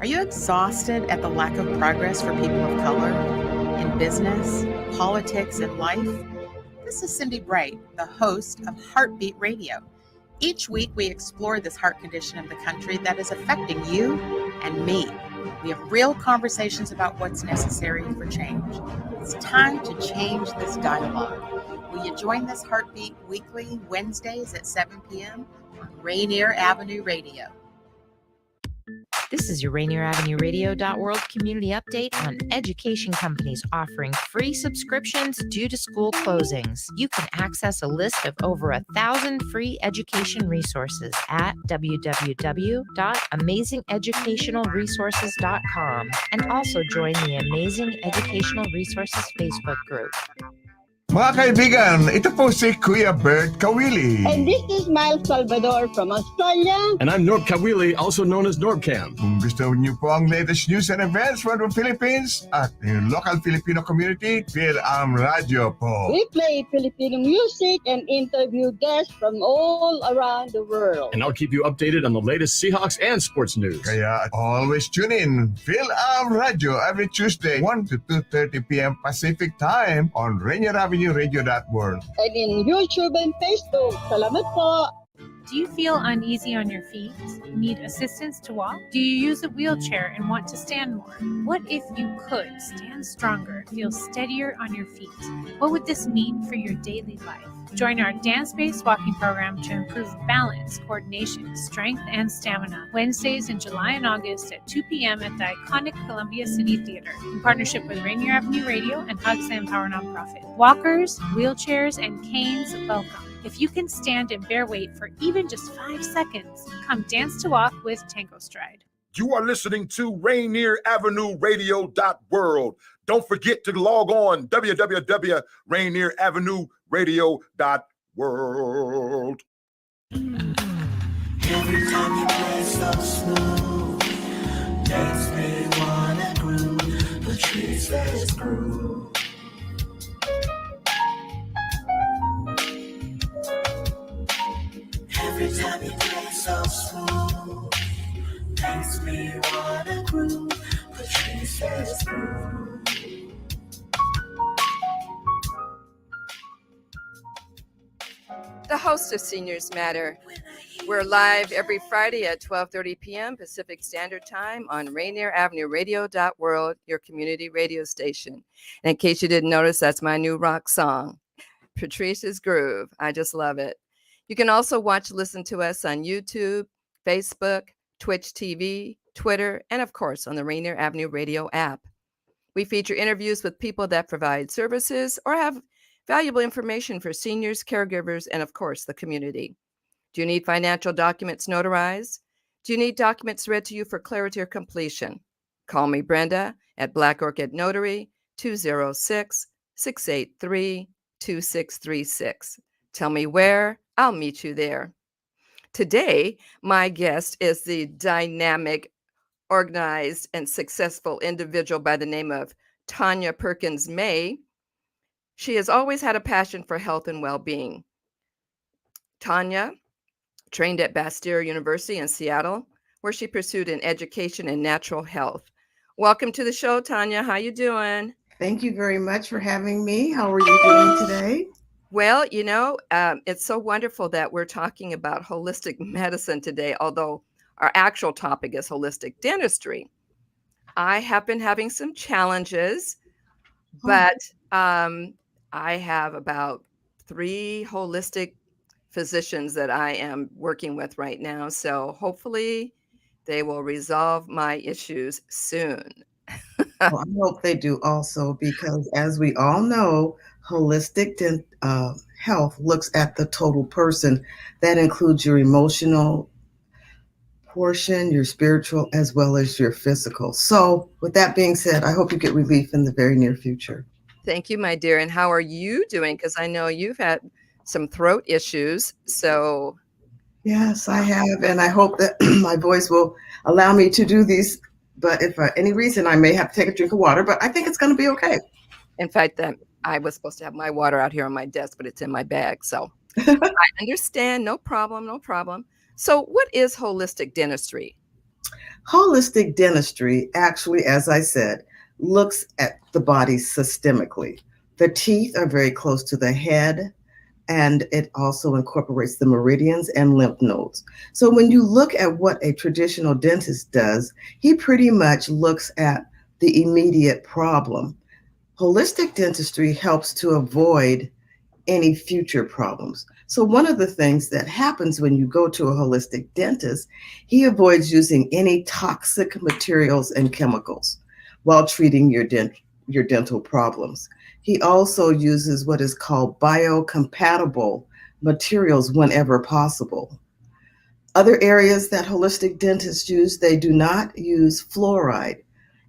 Are you exhausted at the lack of progress for people of color in business, politics, and life? This is Cindy Bright, the host of Heartbeat Radio. Each week, we explore this heart condition of the country that is affecting you and me. We have real conversations about what's necessary for change. It's time to change this dialogue. Will you join this Heartbeat weekly, Wednesdays at 7 p.m. on Rainier Avenue Radio? This is your Rainier Avenue Radio.world community update on education companies offering free subscriptions due to school closings. You can access a list of over 1,000 free education resources at www.amazingeducationalresources.com and also join the Amazing Educational Resources Facebook group. Mga kaibigan, ito po si Kuya Bert Kawili. And this is Miles Salvador from Australia. And I'm Norb Kawili, also known as Norbcam. Kung gusto niyo po ang latest news and events from the Philippines at yung local Filipino community, PLM Radio po. We play Filipino music and interview guests from all around the world. And I'll keep you updated on the latest Seahawks and sports news. Kaya always tune in. PLM Radio every Tuesday, 1 to 2:30 p.m. Pacific Time on Rainier Avenue Radio.world. And in YouTube and Facebook. Salamat po. Do you feel uneasy on your feet? Need assistance to walk? Do you use a wheelchair and want to stand more? What if you could stand stronger, feel steadier on your feet? What would this mean for your daily life? Join our dance-based walking program to improve balance, coordination, strength, and stamina. Wednesdays in July and August at 2 p.m. at the iconic Columbia City Theater in partnership with Rainier Avenue Radio and Hugs and Power Nonprofit. Walkers, wheelchairs, and canes welcome. If you can stand and bear weight for even just 5 seconds, come dance to walk with Tango Stride. You are listening to Rainier Avenue Radio.world. Don't forget to log on www.rainieravenueradio.world. Every time you play so smooth, makes me wanna groove. The tree says groove. Every time you play so smooth, makes me wanna groove. The tree says groove. The host of Seniors Matter. We're live every Friday at 12:30 p.m. Pacific Standard Time on Rainier Avenue Radio.world, your community radio station. And in case you didn't notice, that's my new rock song, Patricia's Groove. I just love it. You can also listen to us on YouTube, Facebook, Twitch TV, Twitter, and of course on the Rainier Avenue Radio app. We feature interviews with people that provide services or have valuable information for seniors, caregivers, and of course the community. Do you need financial documents notarized? Do you need documents read to you for clarity or completion? Call me Brenda at Black Orchid Notary, 206-683-2636. Tell me where, I'll meet you there. Today, my guest is the dynamic, organized, and successful individual by the name of Tanya Perkins May. She has always had a passion for health and well-being. Tanya trained at Bastyr University in Seattle, where she pursued an education in natural health. Welcome to the show, Tanya. How you doing? Thank you very much for having me. How are you doing today? Well, it's so wonderful that we're talking about holistic medicine today, although our actual topic is holistic dentistry. I have been having some challenges, but I have about 3 holistic physicians that I am working with right now. So hopefully they will resolve my issues soon. Well, I hope they do also, because as we all know, holistic health looks at the total person. That includes your emotional portion, your spiritual, as well as your physical. So with that being said, I hope you get relief in the very near future. Thank you, my dear. And how are you doing? Because I know you've had some throat issues. So yes, I have. And I hope that my voice will allow me to do these. But if for any reason, I may have to take a drink of water, but I think it's going to be okay. In fact, I was supposed to have my water out here on my desk, but it's in my bag. So I understand. No problem. No problem. So what is holistic dentistry? Holistic dentistry actually, as I said, looks at the body systemically. The teeth are very close to the head, and it also incorporates the meridians and lymph nodes. So when you look at what a traditional dentist does, he pretty much looks at the immediate problem. Holistic dentistry helps to avoid any future problems. So one of the things that happens when you go to a holistic dentist, he avoids using any toxic materials and chemicals while treating your dental problems. He also uses what is called biocompatible materials whenever possible. Other areas that holistic dentists use, they do not use fluoride.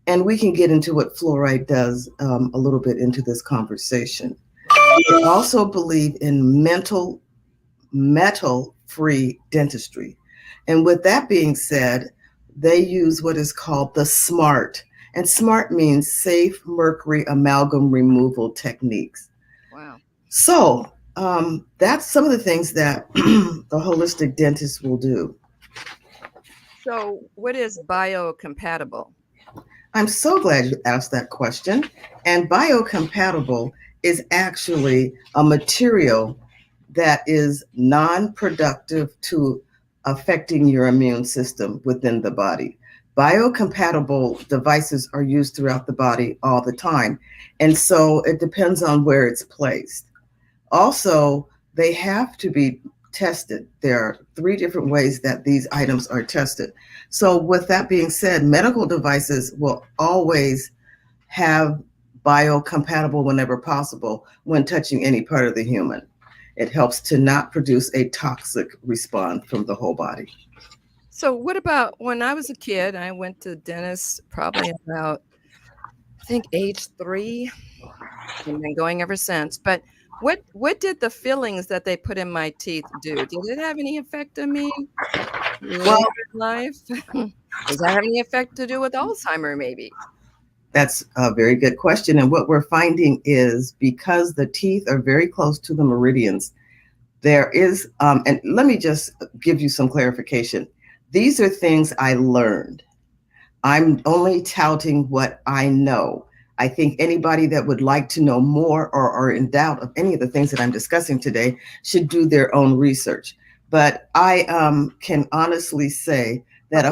And we can get into what fluoride does a little bit into this conversation. They also believe in metal-free dentistry. And with that being said, they use what is called the SMART. And SMART means safe mercury amalgam removal techniques. Wow. So that's some of the things that the holistic dentist will do. So what is biocompatible? I'm so glad you asked that question. And biocompatible is actually a material that is non-productive to affecting your immune system within the body. Biocompatible devices are used throughout the body all the time. And so it depends on where it's placed. Also, they have to be tested. There are 3 different ways that these items are tested. So with that being said, medical devices will always have biocompatible whenever possible when touching any part of the human. It helps to not produce a toxic response from the whole body. So what about when I was a kid, I went to the dentist probably about, I think, age 3, and been going ever since. But what did the fillings that they put in my teeth do? Did it have any effect on me later in life? Does that have any effect to do with Alzheimer, maybe? That's a very good question. And what we're finding is because the teeth are very close to the meridians, there is, and let me just give you some clarification. These are things I learned. I'm only touting what I know. I think anybody that would like to know more or are in doubt of any of the things that I'm discussing today should do their own research. But I can honestly say that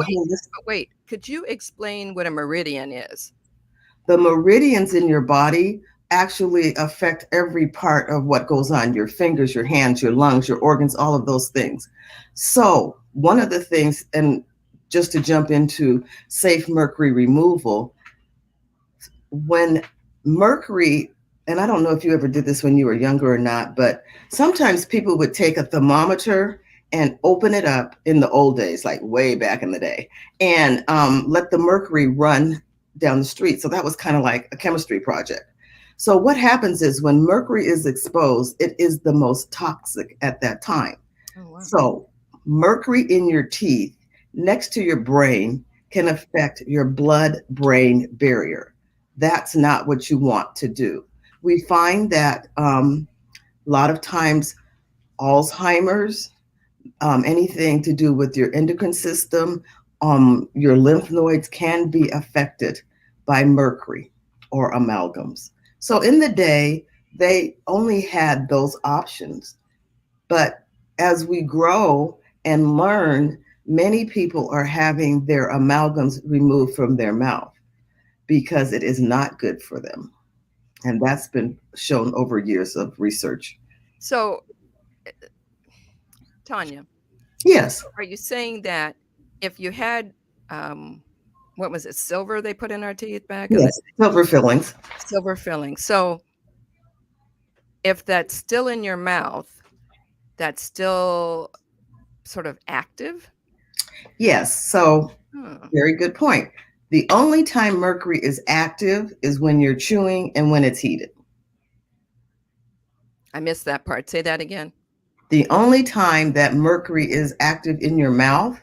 wait, could you explain what a meridian is? The meridians in your body actually affect every part of what goes on, your fingers, your hands, your lungs, your organs, all of those things. So one of the things, and just to jump into safe mercury removal, when mercury, and I don't know if you ever did this when you were younger or not, but sometimes people would take a thermometer and open it up in the old days, like way back in the day, and let the mercury run down the street. So that was kind of like a chemistry project. So what happens is when mercury is exposed, it is the most toxic at that time. Oh, wow. So mercury in your teeth next to your brain can affect your blood-brain barrier. That's not what you want to do. We find that a lot of times Alzheimer's, anything to do with your endocrine system, your lymph nodes can be affected by mercury or amalgams. So in the day, they only had those options. But as we grow and learn, many people are having their amalgams removed from their mouth because it is not good for them. And that's been shown over years of research. So, Tanya. Yes. Are you saying that if you had, what was it, silver they put in our teeth back? Yes, silver fillings. Silver fillings. So if that's still in your mouth, that's still sort of active? Yes. So very good point. The only time mercury is active is when you're chewing and when it's heated. I missed that part. Say that again. The only time that mercury is active in your mouth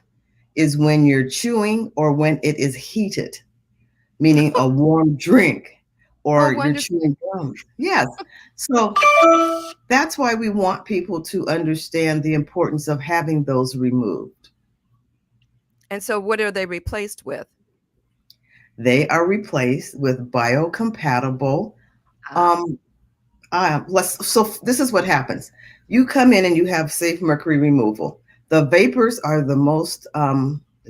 is when you're chewing or when it is heated, meaning a warm drink or you're chewing gums. Yes. So that's why we want people to understand the importance of having those removed. And so what are they replaced with? They are replaced with biocompatible. So this is what happens. You come in and you have safe mercury removal. The vapors are the most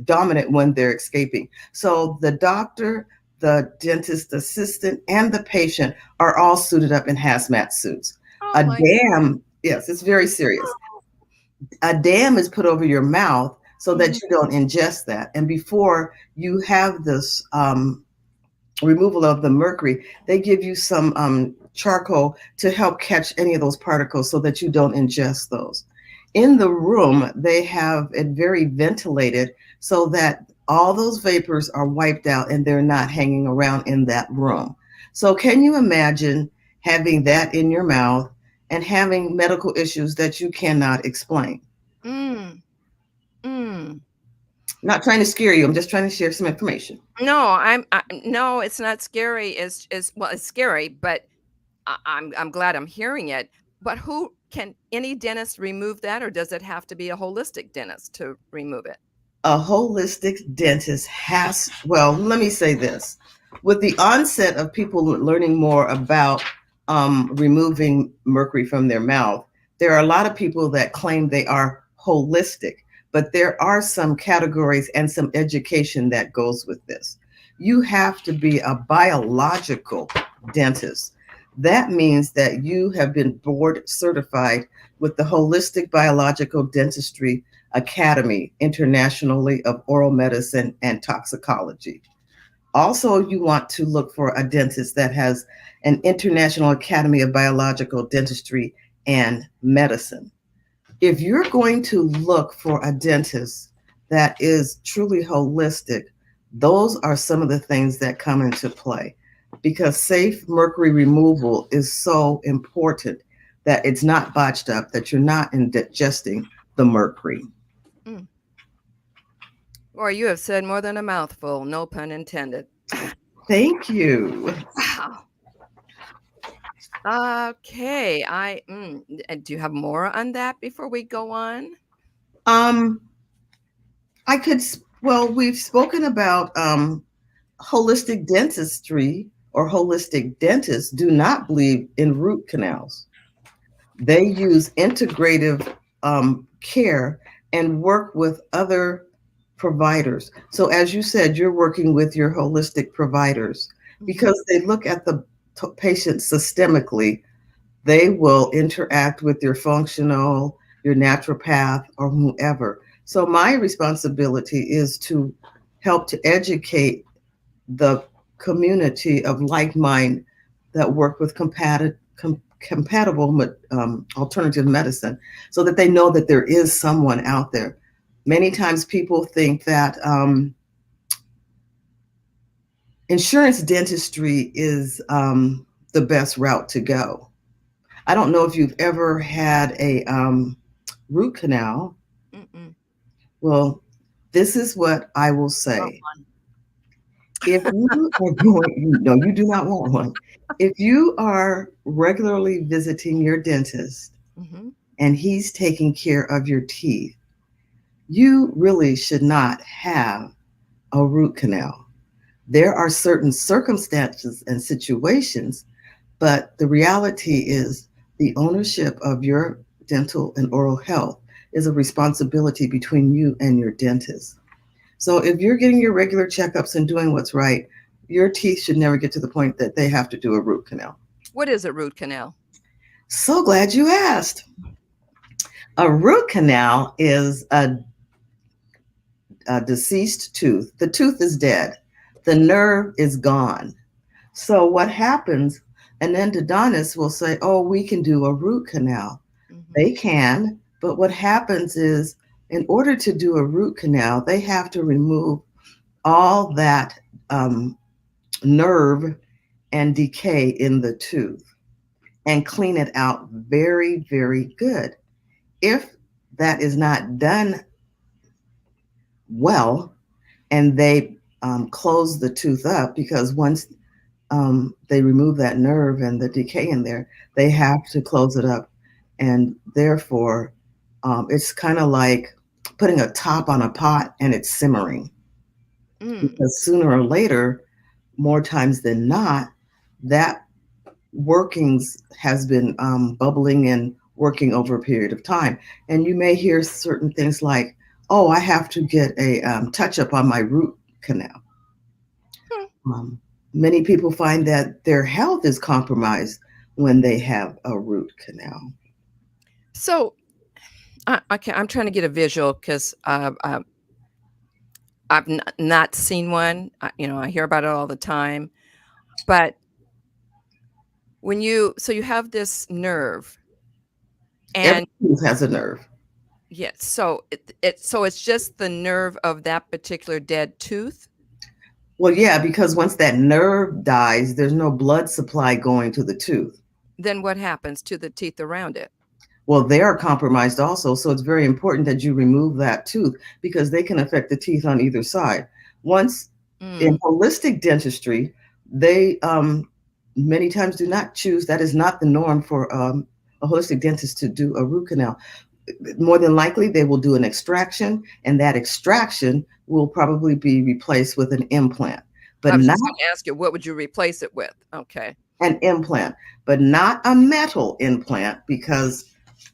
dominant when they're escaping. So the doctor, the dentist assistant, and the patient are all suited up in hazmat suits. Yes, it's very serious. A dam is put over your mouth so that you don't ingest that. And before you have this removal of the mercury, they give you some charcoal to help catch any of those particles so that you don't ingest those. In the room, they have it very ventilated so that all those vapors are wiped out and they're not hanging around in that room. So can you imagine having that in your mouth and having medical issues that you cannot explain? Not trying to scare you. I'm just trying to share some information. No, no, it's not scary. It's scary, but I'm glad I'm hearing it. But can any dentist remove that, or does it have to be a holistic dentist to remove it? A holistic dentist let me say this. With the onset of people learning more about removing mercury from their mouth, there are a lot of people that claim they are holistic, but there are some categories and some education that goes with this. You have to be a biological dentist. That means that you have been board certified with the Holistic Biological Dentistry Academy internationally of oral medicine and toxicology. Also, you want to look for a dentist that has an International Academy of Biological Dentistry and Medicine. If you're going to look for a dentist that is truly holistic, those are some of the things that come into play, because safe mercury removal is so important that it's not botched up, that you're not ingesting the mercury. Or you have said more than a mouthful, no pun intended. Thank you. Wow. Okay. Do you have more on that before we go on? We've spoken about holistic dentistry, or holistic dentists do not believe in root canals. They use integrative care and work with other providers. So as you said, you're working with your holistic providers because they look at the patient systemically. They will interact with your functional, your naturopath, or whoever. So my responsibility is to help to educate the community of like mind that work with compatible alternative medicine, so that they know that there is someone out there. Many times people think that insurance dentistry is the best route to go. I don't know if you've ever had a root canal. Well, this is what I will say. If you are going, you do not want one. If you are regularly visiting your dentist and he's taking care of your teeth, you really should not have a root canal. There are certain circumstances and situations, but the reality is the ownership of your dental and oral health is a responsibility between you and your dentist. So if you're getting your regular checkups and doing what's right, your teeth should never get to the point that they have to do a root canal. What is a root canal? So glad you asked. A root canal is a deceased tooth. The tooth is dead. The nerve is gone. So what happens, an endodontist will say, oh, we can do a root canal. They can, but what happens is, in order to do a root canal, they have to remove all that nerve and decay in the tooth and clean it out very, very good. If that is not done well, and they close the tooth up, because once they remove that nerve and the decay in there, they have to close it up. And therefore, it's kind of like putting a top on a pot and it's simmering. Because sooner or later, more times than not, that workings has been bubbling and working over a period of time. And you may hear certain things like, oh, I have to get a touch-up on my root canal. Many people find that their health is compromised when they have a root canal. So, I'm trying to get a visual because I've not seen one. I hear about it all the time. But when you have this nerve, and every tooth has a nerve. Yeah, so it's just the nerve of that particular dead tooth. Well, yeah, because once that nerve dies, there's no blood supply going to the tooth. Then what happens to the teeth around it? Well, they are compromised also, so it's very important that you remove that tooth because they can affect the teeth on either side. Once in holistic dentistry, they many times do not choose. That is not the norm for a holistic dentist to do a root canal. More than likely, they will do an extraction, and that extraction will probably be replaced with an implant. But I was not just going to ask you, what would you replace it with? Okay. An implant, but not a metal implant, because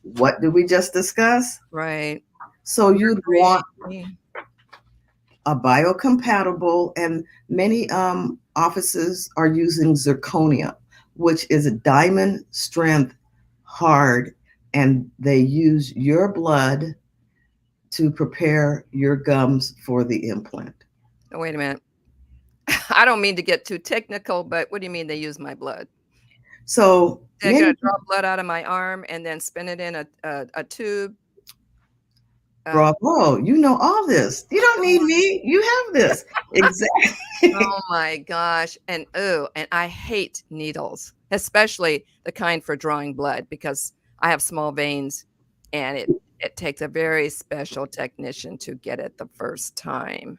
what did we just discuss? Right. So you'd want a biocompatible, and many offices are using zirconia, which is a diamond strength hard, and they use your blood to prepare your gums for the implant. Oh, wait a minute. I don't mean to get too technical, but what do you mean they use my blood? So they're going to draw blood out of my arm and then spin it in a tube. Bravo, you know all this. You don't need me. You have this. Exactly. Oh my gosh. And I hate needles, especially the kind for drawing blood, because I have small veins and it takes a very special technician to get it the first time.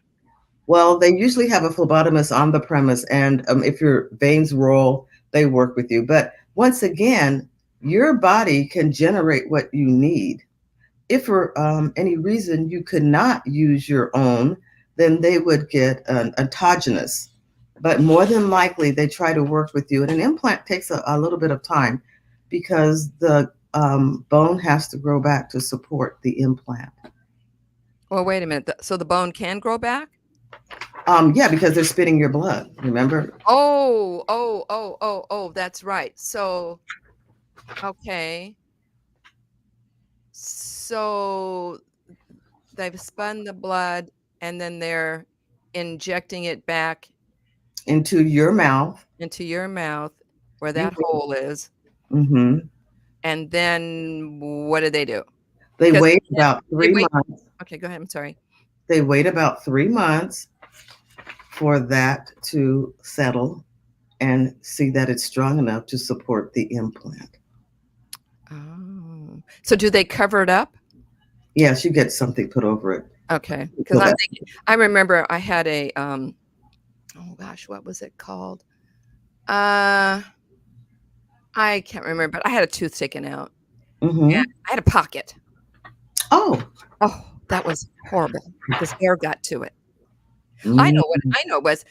Well, they usually have a phlebotomist on the premise, and if your veins roll, they work with you. But once again, your body can generate what you need. If for any reason you could not use your own, then they would get an autogenous. But more than likely, they try to work with you. And an implant takes a little bit of time because the bone has to grow back to support the implant. Well, wait a minute. So the bone can grow back? Yeah, because they're spitting your blood, remember? Oh, that's right. So, okay. So they've spun the blood and then they're injecting it back into your mouth. Where that hole is. Mm-hmm. And then what do? They wait about 3 months. Okay, go ahead. I'm sorry. They wait about 3 months for that to settle and see that it's strong enough to support the implant. Oh, so do they cover it up? Yes, you get something put over it. Okay, because I'm thinking, I remember I had a oh gosh, what was it called? I can't remember, but I had a tooth taken out. Mm-hmm. And I had a pocket. Oh, that was horrible because air got to it. Mm-hmm. I know was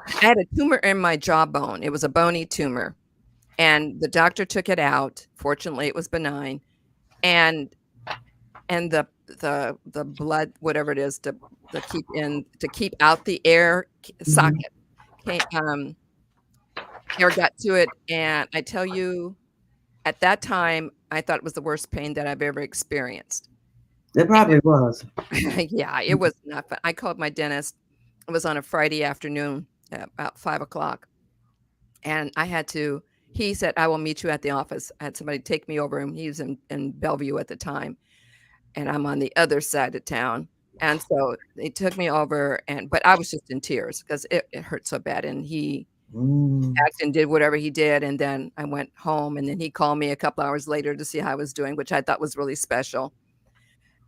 I had a tumor in my jawbone. It was a bony tumor, and the doctor took it out. Fortunately, it was benign, and the blood, whatever it is, to keep out the air socket. Air got to it, and I tell you, at that time, I thought it was the worst pain that I've ever experienced. It probably was. Yeah, it was not fun. I called my dentist. It was on a Friday afternoon at about 5:00, and he said, I will meet you at the office. I had somebody take me over, and he was in Bellevue at the time, and I'm on the other side of town. And so they took me over, but I was just in tears because it hurt so bad. And he acted and did whatever he did. And then I went home, and then he called me a couple hours later to see how I was doing, which I thought was really special.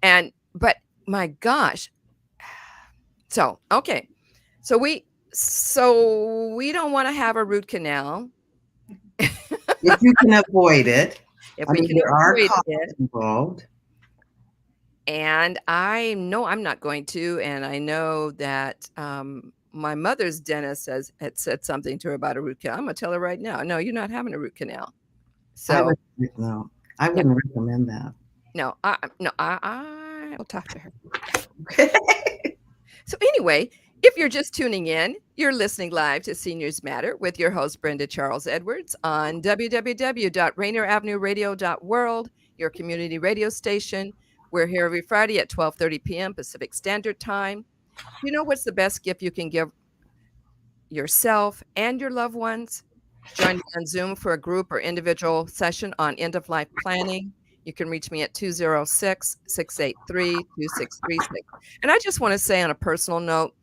But my gosh. So, okay. So we don't want to have a root canal. If you can avoid it. If we can avoid it. Involved. And I know I'm not going to. And I know that my mother's dentist had said something to her about a root canal. I'm going to tell her right now, no, you're not having a root canal. So I wouldn't recommend that. no, I will talk to her. So anyway, if you're just tuning in, you're listening live to Seniors Matter with your host, Brenda Charles-Edwards, on www.rainieravenueradio.world, your community radio station. We're here every Friday at 12:30 p.m. Pacific Standard Time. You know what's the best gift you can give yourself and your loved ones? Join me on Zoom for a group or individual session on end-of-life planning. You can reach me at 206-683-2636. And I just want to say on a personal note,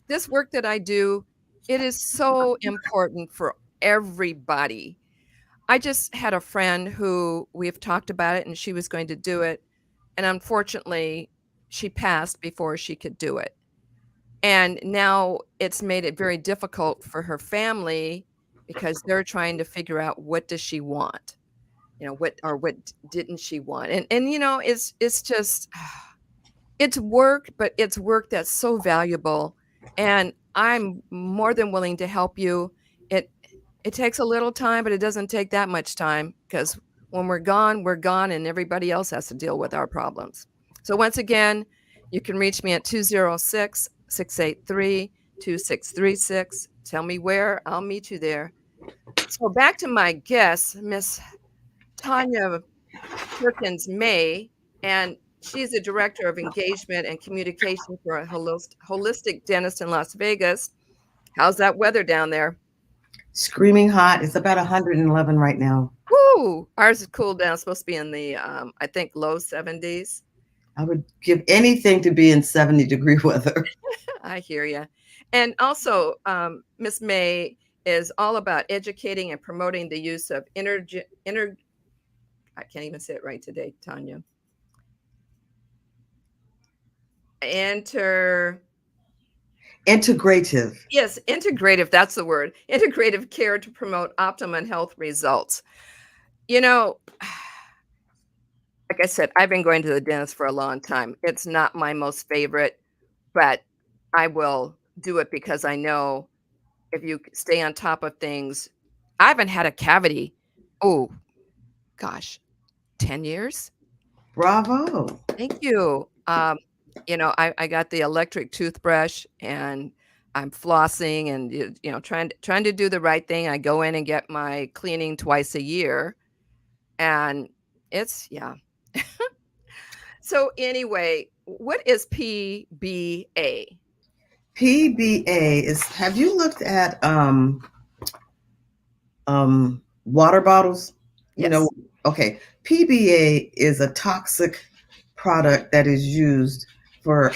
this work that I do, it is so important for everybody. I just had a friend who we've talked about it and she was going to do it. And unfortunately, she passed before she could do it. And now it's made it very difficult for her family because they're trying to figure out what does she want, what didn't she want? And it's just, it's work, but it's work that's so valuable. And I'm more than willing to help you. It takes a little time, but it doesn't take that much time because when we're gone, and everybody else has to deal with our problems. So once again, you can reach me at 206-683-2636. Tell me where, I'll meet you there. So back to my guest, Miss Tanya Perkins May, and she's the Director of Engagement and Communication for a holistic dentist in Las Vegas. How's that weather down there? Screaming hot. It's about 111 right now. Woo! Ours is cooled down. It's supposed to be in the, I think, low 70s. I would give anything to be in 70-degree weather. I hear you. And also, Miss May is all about educating and promoting the use of I can't even say it right today, Tanya. Integrative. Yes, integrative. That's the word. Integrative care to promote optimum health results. Like I said, I've been going to the dentist for a long time. It's not my most favorite, but I will do it because I know if you stay on top of things. I haven't had a cavity. Oh, gosh, 10 years. Bravo. Thank you. I got the electric toothbrush and I'm flossing and, trying to do the right thing. I go in and get my cleaning twice a year and it's, yeah. So anyway, what is PBA? PBA is, have you looked at water bottles? Yes. Okay. PBA is a toxic product that is used for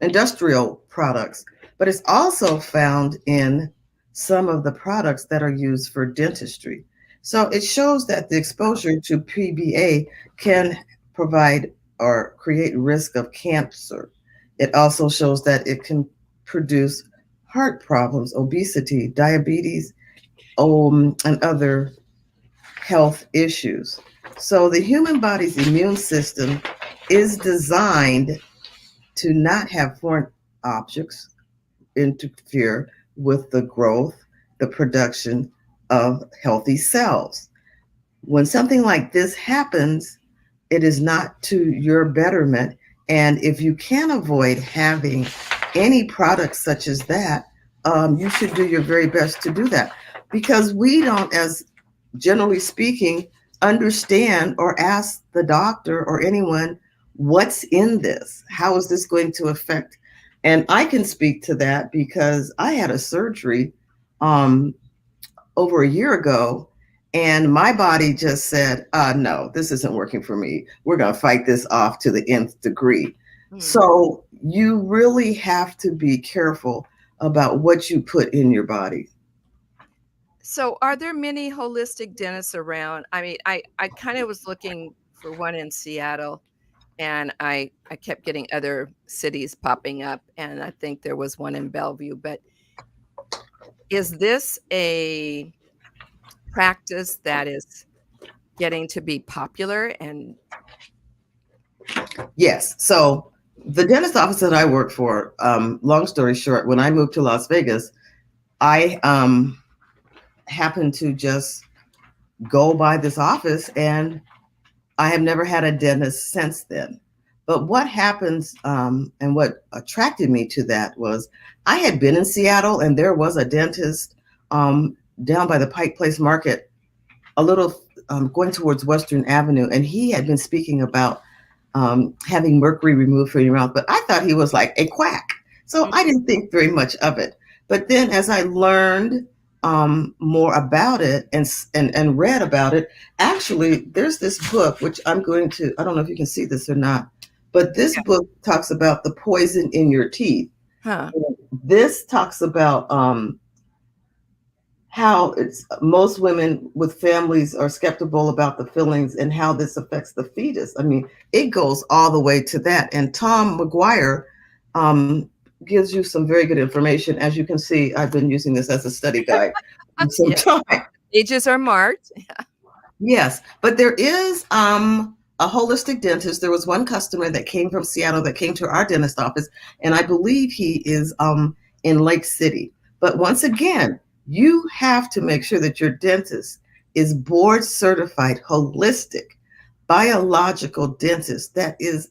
industrial products, but it's also found in some of the products that are used for dentistry. So it shows that the exposure to PBA can provide or create risk of cancer. It also shows that it can produce heart problems, obesity, diabetes, and other health issues. So the human body's immune system is designed to not have foreign objects interfere with the growth, the production of healthy cells. When something like this happens, it is not to your betterment. And if you can avoid having any products such as that, you should do your very best to do that. Because we don't, as generally speaking, understand or ask the doctor or anyone, what's in this? How is this going to affect? And I can speak to that because I had a surgery over a year ago, and my body just said, no, this isn't working for me. We're going to fight this off to the nth degree. So you really have to be careful about what you put in your body. So are there many holistic dentists around? I mean, I kind of was looking for one in Seattle, and I kept getting other cities popping up, and I think there was one in Bellevue. But is this a practice that is getting to be popular? And Yes. So the dentist office that I work for, long story short, when I moved to Las Vegas, I happened to just go by this office, and I have never had a dentist since then. But what happens, and what attracted me to that was I had been in Seattle, and there was a dentist down by the Pike Place Market, a little going towards Western Avenue, and he had been speaking about having mercury removed from your mouth. But I thought he was like a quack, so I didn't think very much of it. But then, as I learned more about it and read about it, actually, there's this book which I don't know if you can see this or not, but this book talks about the poison in your teeth. Huh. This talks about how most women with families are skeptical about the fillings and how this affects the fetus. I mean, it goes all the way to that. And Tom McGuire gives you some very good information. As you can see, I've been using this as a study guide for some time. Ages are marked. Yes, but there is a holistic dentist. There was one customer that came from Seattle that came to our dentist office, and I believe he is in Lake City. But once again, you have to make sure that your dentist is board certified, holistic, biological dentist that is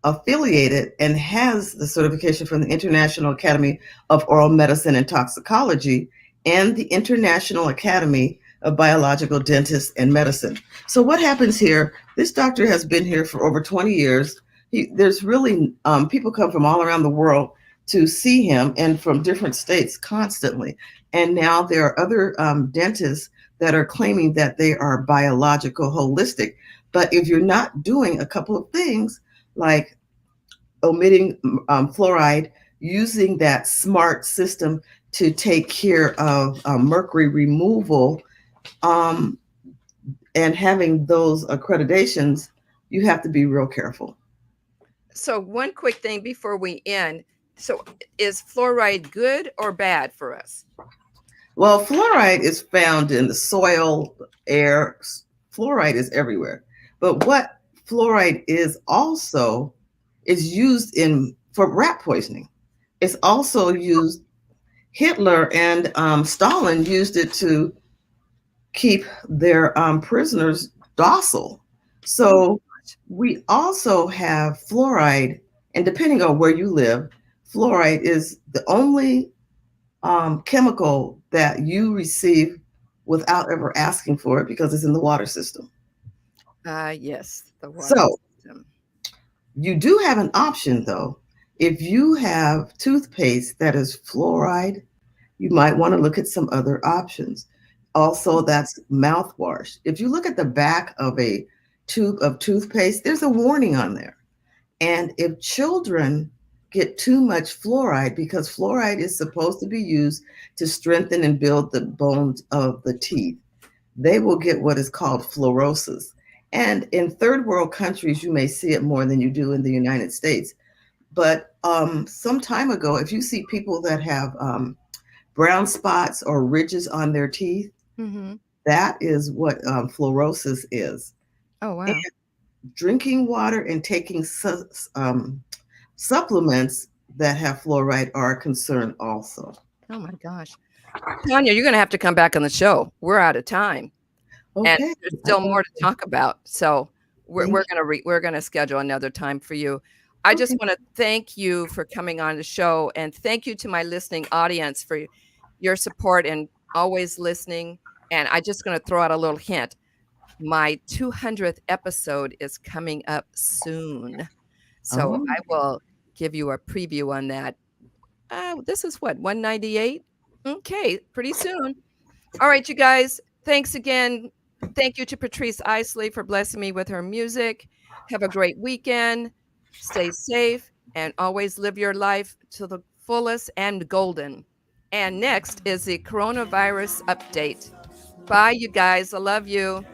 affiliated and has the certification from the International Academy of Oral Medicine and Toxicology and the International Academy of Biological Dentists and Medicine. So what happens here, this doctor has been here for over 20 years. There's really, people come from all around the world to see him and from different states constantly. And now there are other dentists that are claiming that they are biological holistic. But if you're not doing a couple of things like omitting fluoride, using that smart system to take care of mercury removal, and having those accreditations, you have to be real careful. So one quick thing before we end. So is fluoride good or bad for us? Well, fluoride is found in the soil, air. Fluoride is everywhere. But what fluoride is also is used for rat poisoning. It's also used, Hitler and Stalin used it to keep their prisoners docile. So we also have fluoride, and depending on where you live, fluoride is the only chemical that you receive without ever asking for it because it's in the water system. Yes, the water system. You do have an option, though. If you have toothpaste that is fluoride, you might want to look at some other options. Also, that's mouthwash. If you look at the back of a tube of toothpaste, there's a warning on there. And if children get too much fluoride, because fluoride is supposed to be used to strengthen and build the bones of the teeth, they will get what is called fluorosis. And in third world countries, you may see it more than you do in the United States. But some time ago, if you see people that have brown spots or ridges on their teeth, that is what fluorosis is. Oh, wow. And drinking water and taking supplements that have fluoride are a concern also. Oh my gosh. Tanya, you're going to have to come back on the show. We're out of time. Okay. And there's still more to talk about. So we're going to schedule another time for you. I just want to thank you for coming on the show, and thank you to my listening audience for your support and always listening. And I'm just going to throw out a little hint. My 200th episode is coming up soon. So I will give you a preview on that. This is what, 198? Okay, pretty soon. All right, you guys. Thanks again. Thank you to Patrice Isley for blessing me with her music. Have a great weekend. Stay safe and always live your life to the fullest and golden. And next is the coronavirus update. Bye, you guys. I love you.